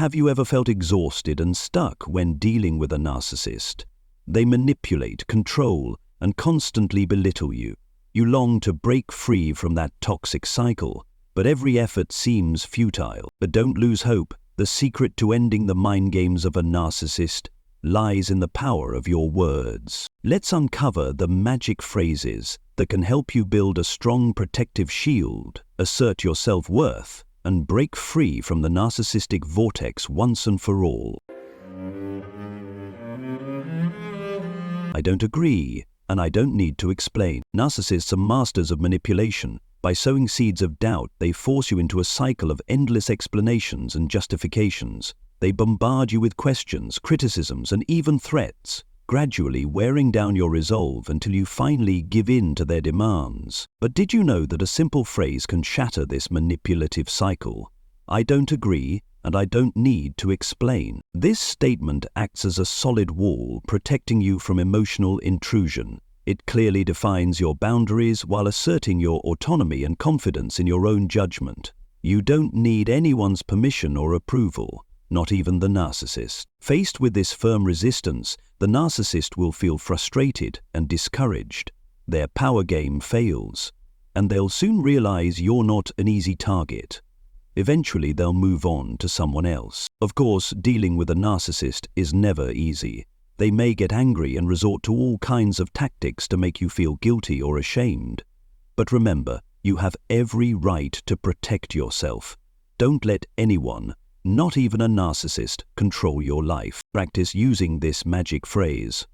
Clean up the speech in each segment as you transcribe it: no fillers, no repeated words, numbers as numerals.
have you ever felt exhausted and stuck when dealing with a narcissist? They manipulate, control, and constantly belittle you. You long to break free from that toxic cycle, but every effort seems futile. But don't lose hope. The secret to ending the mind games of a narcissist lies in the power of your words. Let's uncover the magic phrases that can help you build a strong protective shield, assert your self-worth, and break free from the narcissistic vortex once and for all. I don't agree, and I don't need to explain. Narcissists are masters of manipulation. By sowing seeds of doubt, they force you into a cycle of endless explanations and justifications. They bombard you with questions, criticisms, and even threats, gradually wearing down your resolve until you finally give in to their demands. But did you know that a simple phrase can shatter this manipulative cycle? I don't agree, and I don't need to explain. This statement acts as a solid wall, protecting you from emotional intrusion. It clearly defines your boundaries while asserting your autonomy and confidence in your own judgment. You don't need anyone's permission or approval, not even the narcissist. Faced with this firm resistance, the narcissist will feel frustrated and discouraged. Their power game fails, and they'll soon realize you're not an easy target. Eventually, they'll move on to someone else. Of course, dealing with a narcissist is never easy. They may get angry and resort to all kinds of tactics to make you feel guilty or ashamed. But remember, you have every right to protect yourself. Don't let anyone, not even a narcissist, control your life. Practice using this magic phrase.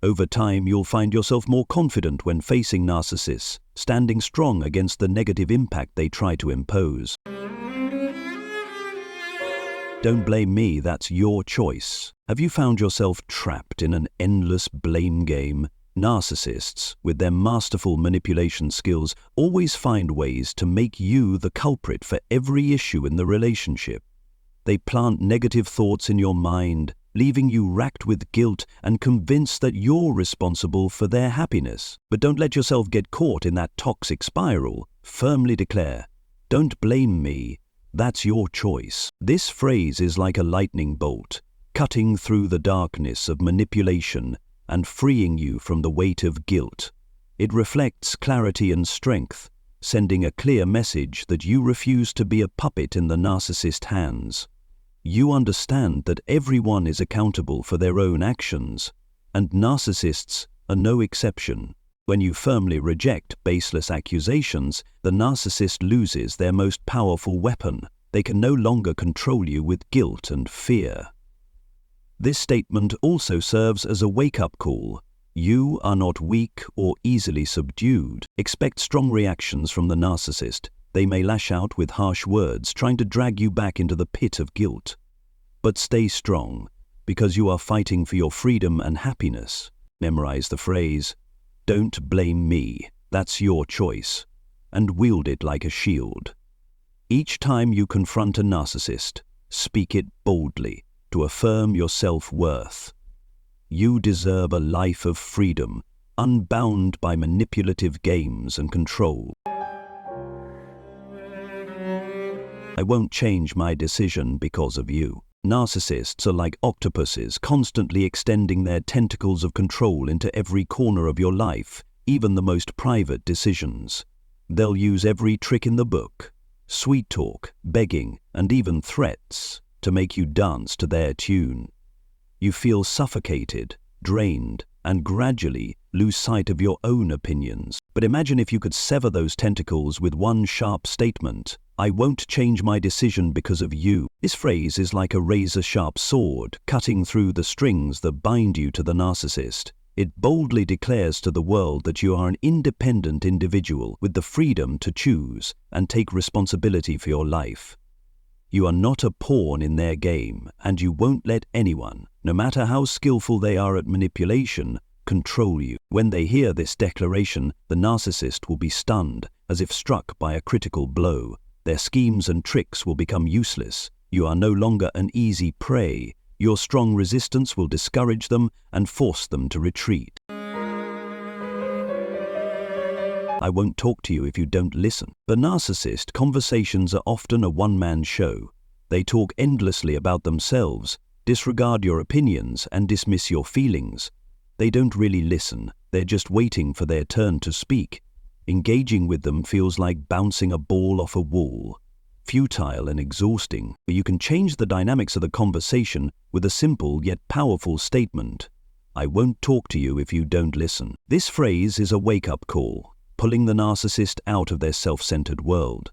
Over time, you'll find yourself more confident when facing narcissists, standing strong against the negative impact they try to impose. Don't blame me, that's your choice. Have you found yourself trapped in an endless blame game? Narcissists, with their masterful manipulation skills, always find ways to make you the culprit for every issue in the relationship. They plant negative thoughts in your mind, leaving you racked with guilt and convinced that you're responsible for their happiness. But don't let yourself get caught in that toxic spiral. Firmly declare, "Don't blame me. That's your choice." This phrase is like a lightning bolt, cutting through the darkness of manipulation and freeing you from the weight of guilt. It reflects clarity and strength, sending a clear message that you refuse to be a puppet in the narcissist's hands. You understand that everyone is accountable for their own actions, and narcissists are no exception. When you firmly reject baseless accusations, the narcissist loses their most powerful weapon. They can no longer control you with guilt and fear. This statement also serves as a wake-up call. You are not weak or easily subdued. Expect strong reactions from the narcissist. They may lash out with harsh words, trying to drag you back into the pit of guilt. But stay strong, because you are fighting for your freedom and happiness. Memorize the phrase, "Don't blame me, that's your choice," and wield it like a shield. Each time you confront a narcissist, speak it boldly to affirm your self-worth. You deserve a life of freedom, unbound by manipulative games and control. I won't change my decision because of you. Narcissists are like octopuses, constantly extending their tentacles of control into every corner of your life, even the most private decisions. They'll use every trick in the book, sweet talk, begging, and even threats, to make you dance to their tune. You feel suffocated, drained, and gradually lose sight of your own opinions. But imagine if you could sever those tentacles with one sharp statement. "I won't change my decision because of you." This phrase is like a razor-sharp sword, cutting through the strings that bind you to the narcissist. It boldly declares to the world that you are an independent individual with the freedom to choose and take responsibility for your life. You are not a pawn in their game, and you won't let anyone, no matter how skillful they are at manipulation, control you. When they hear this declaration, the narcissist will be stunned, as if struck by a critical blow. Their schemes and tricks will become useless. You are no longer an easy prey. Your strong resistance will discourage them and force them to retreat. I won't talk to you if you don't listen. For narcissist, conversations are often a one-man show. They talk endlessly about themselves, disregard your opinions, and dismiss your feelings. They don't really listen, they're just waiting for their turn to speak. Engaging with them feels like bouncing a ball off a wall. Futile and exhausting, but you can change the dynamics of the conversation with a simple yet powerful statement. I won't talk to you if you don't listen. This phrase is a wake-up call, pulling the narcissist out of their self-centered world.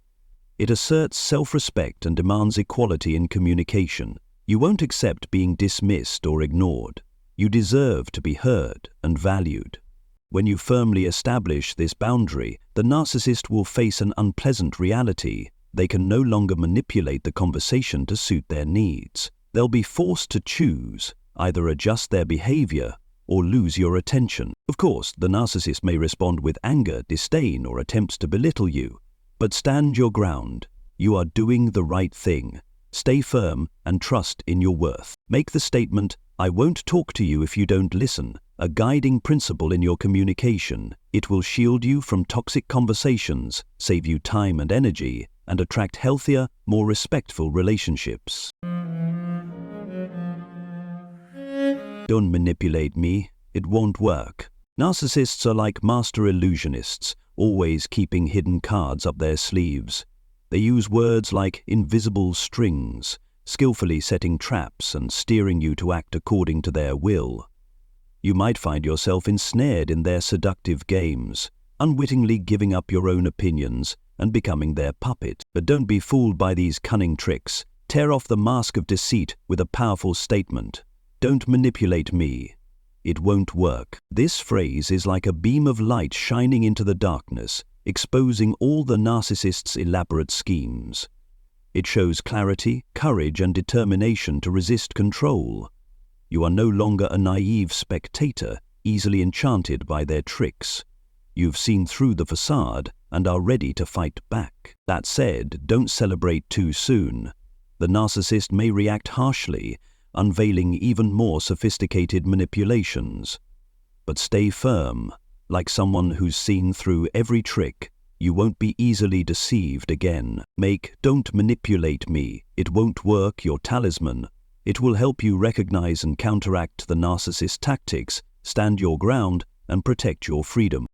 It asserts self-respect and demands equality in communication. You won't accept being dismissed or ignored. You deserve to be heard and valued. When you firmly establish this boundary, the narcissist will face an unpleasant reality. They can no longer manipulate the conversation to suit their needs. They'll be forced to choose, either adjust their behavior or lose your attention. Of course, the narcissist may respond with anger, disdain, or attempts to belittle you. But stand your ground. You are doing the right thing. Stay firm and trust in your worth. Make the statement, I won't talk to you if you don't listen, a guiding principle in your communication. It will shield you from toxic conversations, save you time and energy, and attract healthier, more respectful relationships. Don't manipulate me. It won't work. Narcissists are like master illusionists, always keeping hidden cards up their sleeves. They use words like invisible strings, skillfully setting traps and steering you to act according to their will. You might find yourself ensnared in their seductive games, unwittingly giving up your own opinions and becoming their puppet. But don't be fooled by these cunning tricks. Tear off the mask of deceit with a powerful statement. Don't manipulate me. It won't work. This phrase is like a beam of light shining into the darkness, exposing all the narcissist's elaborate schemes. It shows clarity, courage, and determination to resist control. You are no longer a naive spectator, easily enchanted by their tricks. You've seen through the facade and are ready to fight back. That said, don't celebrate too soon. The narcissist may react harshly, unveiling even more sophisticated manipulations. But stay firm. Like someone who's seen through every trick, you won't be easily deceived again. Make "don't manipulate me, it won't work" your talisman. It will help you recognize and counteract the narcissist tactics, stand your ground, and protect your freedom.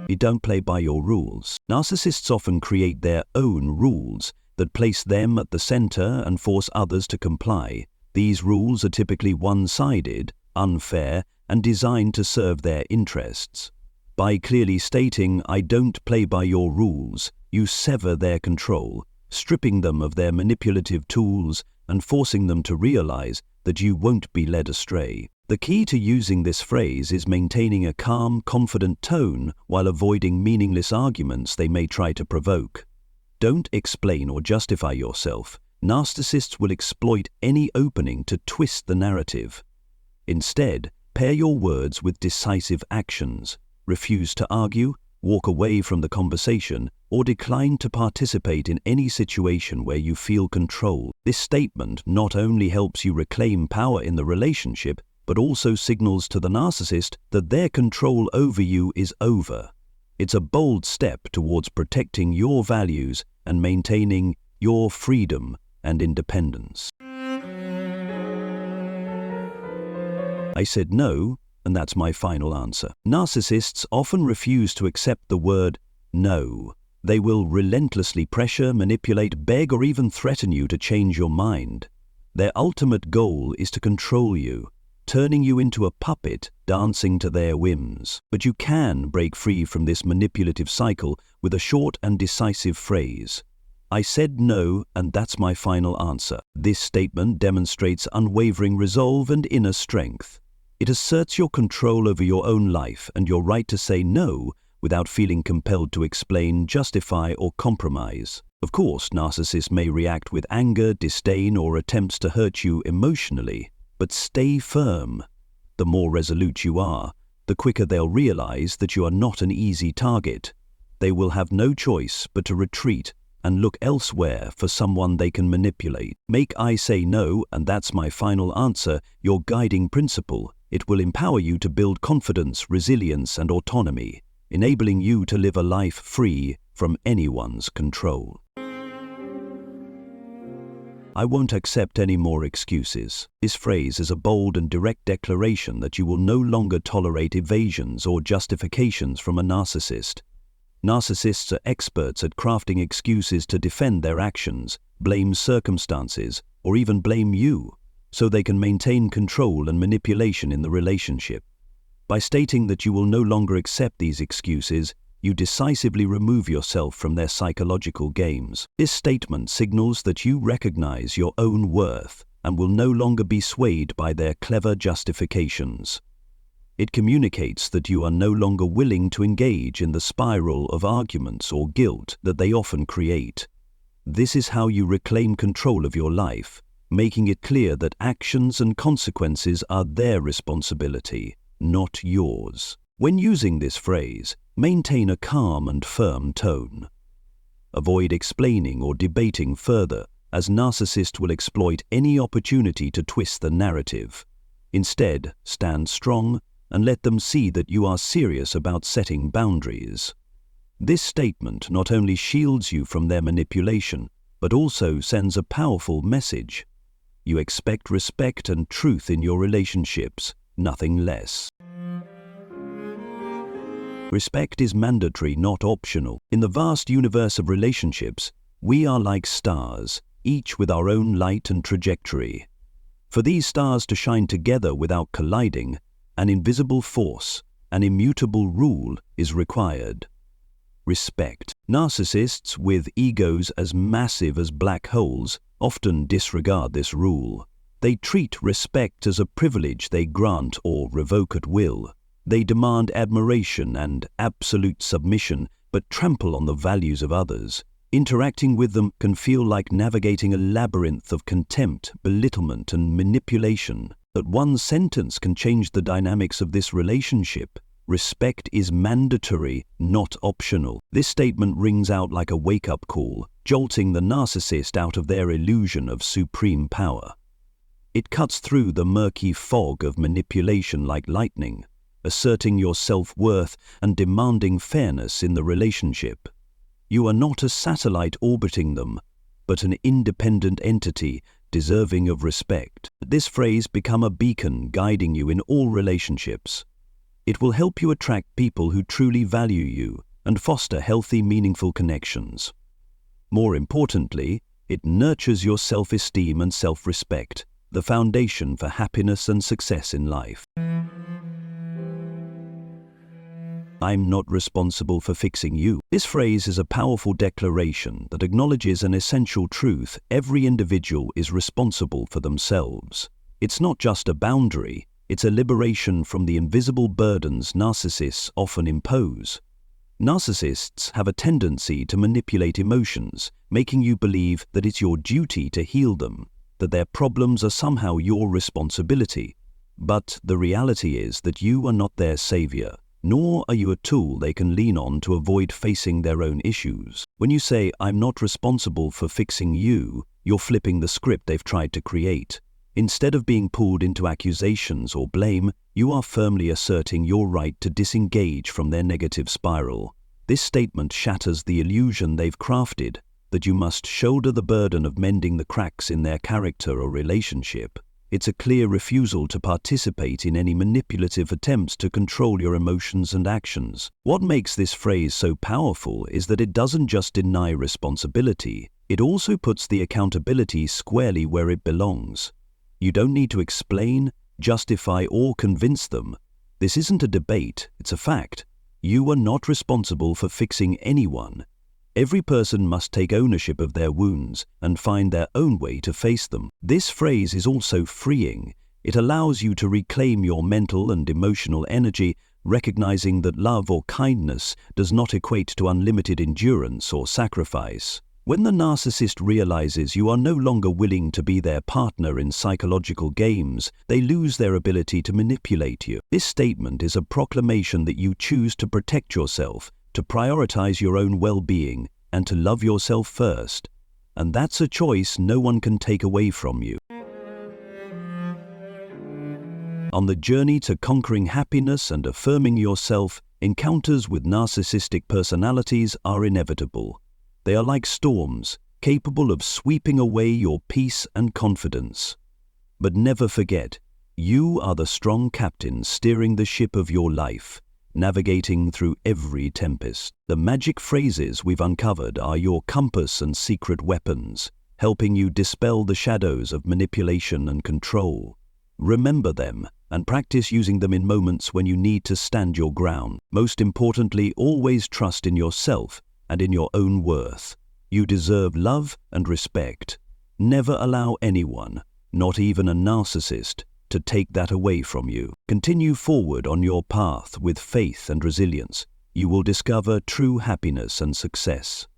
You don't play by your rules. Narcissists often create their own rules that place them at the center and force others to comply. These rules are typically one-sided, unfair, and designed to serve their interests. By clearly stating, I don't play by your rules, you sever their control, stripping them of their manipulative tools and forcing them to realize that you won't be led astray. The key to using this phrase is maintaining a calm, confident tone while avoiding meaningless arguments they may try to provoke. Don't explain or justify yourself. Narcissists will exploit any opening to twist the narrative. Instead, pair your words with decisive actions. Refuse to argue, walk away from the conversation, or decline to participate in any situation where you feel controlled. This statement not only helps you reclaim power in the relationship, but also signals to the narcissist that their control over you is over. It's a bold step towards protecting your values and maintaining your freedom and independence. I said no, and that's my final answer. Narcissists often refuse to accept the word no. They will relentlessly pressure, manipulate, beg, or even threaten you to change your mind. Their ultimate goal is to control you, turning you into a puppet dancing to their whims. But you can break free from this manipulative cycle with a short and decisive phrase. I said no, and that's my final answer. This statement demonstrates unwavering resolve and inner strength. It asserts your control over your own life and your right to say no without feeling compelled to explain, justify, or compromise. Of course, narcissists may react with anger, disdain, or attempts to hurt you emotionally. But stay firm. The more resolute you are, the quicker they'll realize that you are not an easy target. They will have no choice but to retreat and look elsewhere for someone they can manipulate. Make I say no, and that's my final answer, your guiding principle. It will empower you to build confidence, resilience, and autonomy, enabling you to live a life free from anyone's control. I won't accept any more excuses. This phrase is a bold and direct declaration that you will no longer tolerate evasions or justifications from a narcissist. Narcissists are experts at crafting excuses to defend their actions, blame circumstances, or even blame you, so they can maintain control and manipulation in the relationship. By stating that you will no longer accept these excuses, you decisively remove yourself from their psychological games. This statement signals that you recognize your own worth and will no longer be swayed by their clever justifications. It communicates that you are no longer willing to engage in the spiral of arguments or guilt that they often create. This is how you reclaim control of your life, making it clear that actions and consequences are their responsibility, not yours. When using this phrase, maintain a calm and firm tone. Avoid explaining or debating further, as narcissists will exploit any opportunity to twist the narrative. Instead, stand strong and let them see that you are serious about setting boundaries. This statement not only shields you from their manipulation, but also sends a powerful message. You expect respect and truth in your relationships, nothing less. Respect is mandatory, not optional. In the vast universe of relationships, we are like stars, each with our own light and trajectory. For these stars to shine together without colliding, an invisible force, an immutable rule is required. Respect. Narcissists with egos as massive as black holes often disregard this rule. They treat respect as a privilege they grant or revoke at will. They demand admiration and absolute submission, but trample on the values of others. Interacting with them can feel like navigating a labyrinth of contempt, belittlement, and manipulation. But one sentence can change the dynamics of this relationship. Respect is mandatory, not optional. This statement rings out like a wake-up call, jolting the narcissist out of their illusion of supreme power. It cuts through the murky fog of manipulation like lightning, asserting your self-worth and demanding fairness in the relationship. You are not a satellite orbiting them, but an independent entity deserving of respect. This phrase become a beacon guiding you in all relationships. It will help you attract people who truly value you and foster healthy, meaningful connections. More importantly, it nurtures your self-esteem and self-respect, the foundation for happiness and success in life. I'm not responsible for fixing you. This phrase is a powerful declaration that acknowledges an essential truth: every individual is responsible for themselves. It's not just a boundary, it's a liberation from the invisible burdens narcissists often impose. Narcissists have a tendency to manipulate emotions, making you believe that it's your duty to heal them, that their problems are somehow your responsibility. But the reality is that you are not their savior, nor are you a tool they can lean on to avoid facing their own issues. When you say, "I'm not responsible for fixing you," you're flipping the script they've tried to create. Instead of being pulled into accusations or blame, you are firmly asserting your right to disengage from their negative spiral. This statement shatters the illusion they've crafted, that you must shoulder the burden of mending the cracks in their character or relationship. It's a clear refusal to participate in any manipulative attempts to control your emotions and actions. What makes this phrase so powerful is that it doesn't just deny responsibility, it also puts the accountability squarely where it belongs. You don't need to explain, justify, or convince them. This isn't a debate, it's a fact. You are not responsible for fixing anyone. Every person must take ownership of their wounds and find their own way to face them. This phrase is also freeing. It allows you to reclaim your mental and emotional energy, recognizing that love or kindness does not equate to unlimited endurance or sacrifice. When the narcissist realizes you are no longer willing to be their partner in psychological games, they lose their ability to manipulate you. This statement is a proclamation that you choose to protect yourself, to prioritize your own well-being, and to love yourself first. And that's a choice no one can take away from you. On the journey to conquering happiness and affirming yourself, encounters with narcissistic personalities are inevitable. They are like storms, capable of sweeping away your peace and confidence. But never forget, you are the strong captain steering the ship of your life, navigating through every tempest. The magic phrases we've uncovered are your compass and secret weapons, helping you dispel the shadows of manipulation and control. Remember them and practice using them in moments when you need to stand your ground. Most importantly, always trust in yourself and in your own worth. You deserve love and respect. Never allow anyone, not even a narcissist, to take that away from you. Continue forward on your path with faith and resilience. You will discover true happiness and success.